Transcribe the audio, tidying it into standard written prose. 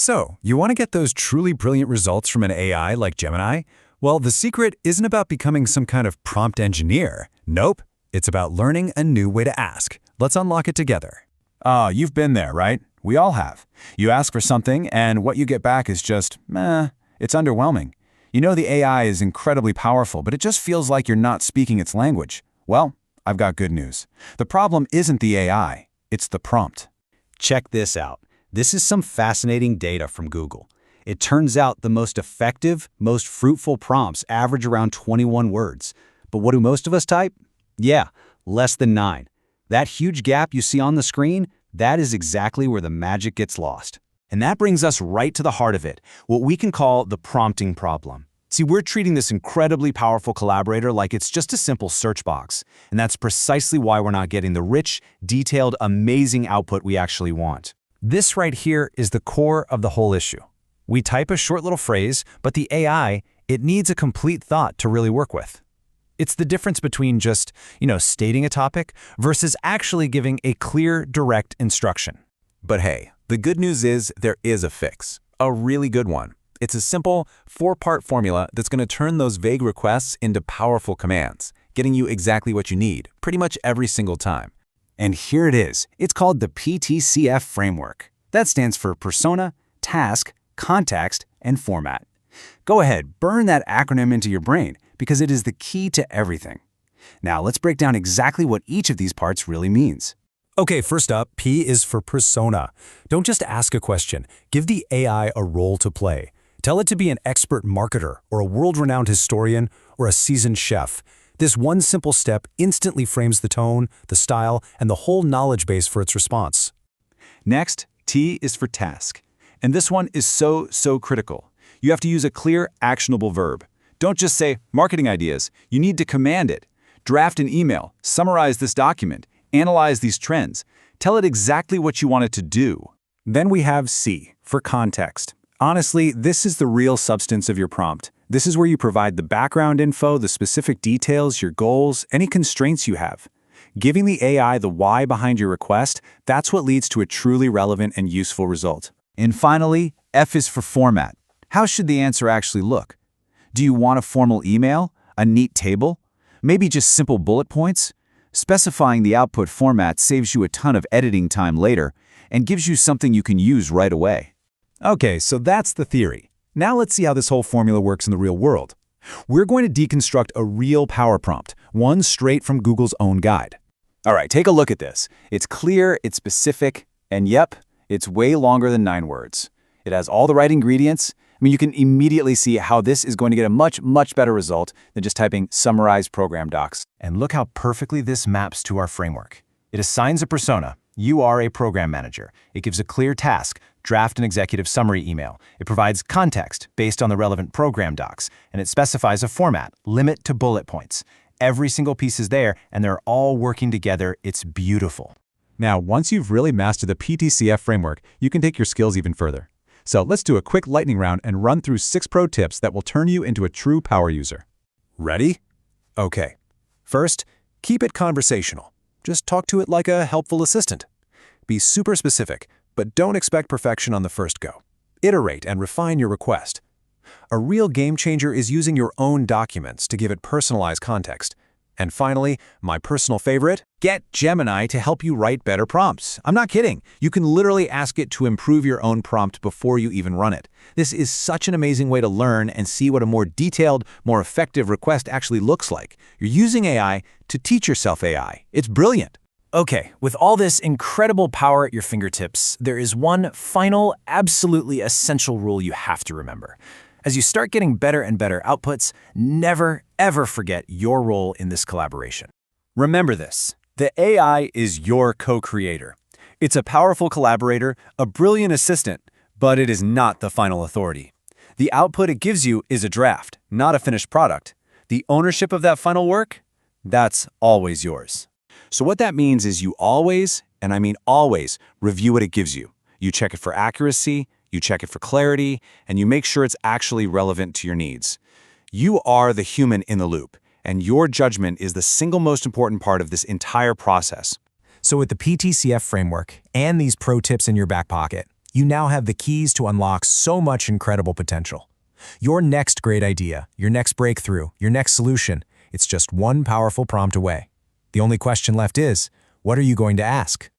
So, you want to get those truly brilliant results from an AI like Gemini? Well, the secret isn't about becoming some kind of prompt engineer. Nope, it's about learning a new way to ask. Let's unlock it together. You've been there, right? We all have. You ask for something, and what you get back is just, meh, it's underwhelming. You know the AI is incredibly powerful, but it just feels like you're not speaking its language. Well, I've got good news. The problem isn't the AI, it's the prompt. Check this out. This is some fascinating data from Google. It turns out the most effective, most fruitful prompts average around 21 words. But what do most of us type? Yeah, less than 9. That huge gap you see on the screen, that is exactly where the magic gets lost. And that brings us right to the heart of it, what we can call the prompting problem. See, we're treating this incredibly powerful collaborator like it's just a simple search box. And that's precisely why we're not getting the rich, detailed, amazing output we actually want. This right here is the core of the whole issue. We type a short little phrase, but the AI, it needs a complete thought to really work with. It's the difference between just, stating a topic versus actually giving a clear, direct instruction. But hey, the good news is there is a fix, a really good one. It's a simple 4-part formula that's going to turn those vague requests into powerful commands, getting you exactly what you need, pretty much every single time. And here it is. It's called the PTCF framework. That stands for Persona, Task, Context, and Format. Go ahead, burn that acronym into your brain because it is the key to everything. Now let's break down exactly what each of these parts really means. Okay, first up, P is for persona. Don't just ask a question. Give the AI a role to play. Tell it to be an expert marketer or a world-renowned historian or a seasoned chef. This one simple step instantly frames the tone, the style, and the whole knowledge base for its response. Next, T is for task. And this one is so critical. You have to use a clear, actionable verb. Don't just say, marketing ideas. You need to command it. Draft an email, summarize this document, analyze these trends. Tell it exactly what you want it to do. Then we have C, for context. Honestly, this is the real substance of your prompt. This is where you provide the background info, the specific details, your goals, any constraints you have. Giving the AI the why behind your request, that's what leads to a truly relevant and useful result. And finally, F is for format. How should the answer actually look? Do you want a formal email? A neat table? Maybe just simple bullet points? Specifying the output format saves you a ton of editing time later and gives you something you can use right away. Okay, so that's the theory. Now let's see how this whole formula works in the real world. We're going to deconstruct a real power prompt, one straight from Google's own guide. All right, take a look at this. It's clear, it's specific, and yep, it's way longer than 9 words. It has all the right ingredients. You can immediately see how this is going to get a much better result than just typing summarize program docs. And look how perfectly this maps to our framework. It assigns a persona. You are a program manager. It gives a clear task, draft an executive summary email. It provides context based on the relevant program docs, and it specifies a format, limit to bullet points. Every single piece is there, and they're all working together. It's beautiful. Now, once you've really mastered the PTCF framework, you can take your skills even further. So let's do a quick lightning round and run through 6 pro tips that will turn you into a true power user. Ready? Okay. First, keep it conversational. Just talk to it like a helpful assistant. Be super specific, but don't expect perfection on the first go. Iterate and refine your request. A real game changer is using your own documents to give it personalized context. And finally, my personal favorite, get Gemini to help you write better prompts. I'm not kidding. You can literally ask it to improve your own prompt before you even run it. This is such an amazing way to learn and see what a more detailed, more effective request actually looks like. You're using AI to teach yourself AI. It's brilliant. Okay, with all this incredible power at your fingertips, there is one final, absolutely essential rule you have to remember. As you start getting better and better outputs, never, ever forget your role in this collaboration. Remember this, the AI is your co-creator. It's a powerful collaborator, a brilliant assistant, but it is not the final authority. The output it gives you is a draft, not a finished product. The ownership of that final work, that's always yours. So what that means is you always, and I mean always, review what it gives you. You check it for accuracy, you check it for clarity, and you make sure it's actually relevant to your needs. You are the human in the loop, and your judgment is the single most important part of this entire process. So with the PTCF framework and these pro tips in your back pocket, You now have the keys to unlock so much incredible potential. Your next great idea, your next breakthrough, your next solution, it's just one powerful prompt away. The only question left is, what are you going to ask?